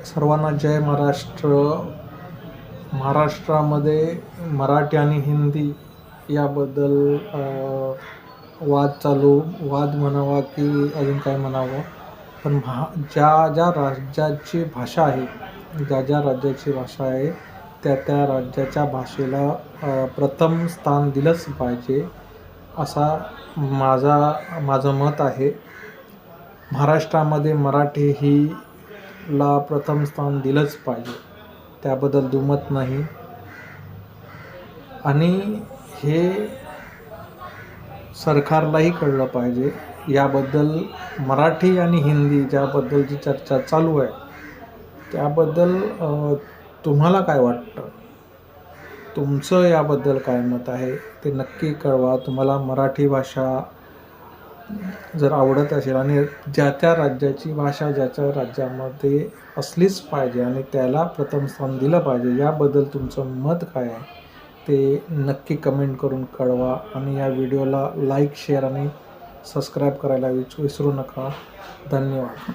सर्वांना जय महाराष्ट्र. महाराष्ट्रामध्ये मराठी आणि हिंदी याबद्दल वाद म्हणावा की अजून काय म्हणावं, पण ज्या राज्याची भाषा आहे, ज्या राज्याची भाषा आहे त्या राज्याच्या भाषेला प्रथम स्थान दिलंच पाहिजे असा माझं मत आहे. महाराष्ट्रामध्ये मराठी ही ला प्रथम स्थान दिलंच पाहिजे, त्याबद्दल दुमत नाही. आणि हे सरकारलाही कळलं पाहिजे. याबद्दल मराठी आणि हिंदी ज्याबद्दलची चर्चा चालू आहे त्याबद्दल तुम्हाला काय वाटतं, तुमचं याबद्दल काय मत आहे ते नक्की कळवा. तुम्हाला मराठी भाषा जर आवडत असेल आणि ज्या राज्याची भाषा ज्याच्या राज्यामध्ये असलीच पाहिजे आणि त्याला प्रथम स्थान दिलं पाहिजे, याबद्दल तुमचं मत काय आहे ते नक्की कमेंट करून कळवा. आणि या व्हिडिओला लाईक, शेअर आणि सबस्क्राईब करायला विसरू नका. धन्यवाद.